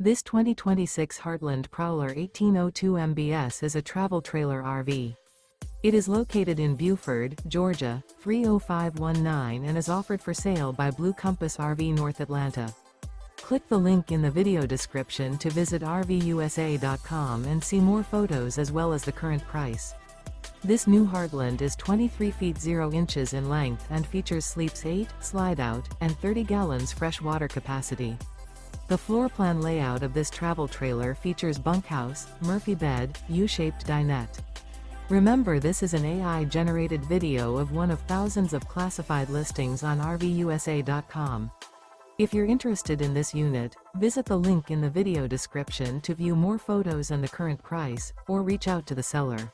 This 2026 Heartland Prowler 1802 MBS is a travel trailer RV. It is located in Buford, Georgia, 30519 and is offered for sale by Blue Compass RV North Atlanta. Click the link in the video description to visit RVUSA.com and see more photos as well as the current price. This new Heartland is 23 feet 0 inches in length and features sleeps 8, Slideout, and 30 gallons fresh water capacity. The floor plan layout of this travel trailer features bunkhouse, Murphy bed, U-shaped dinette. Remember, this is an AI-generated video of one of thousands of classified listings on RVUSA.com. If you're interested in this unit, visit the link in the video description to view more photos and the current price, or reach out to the seller.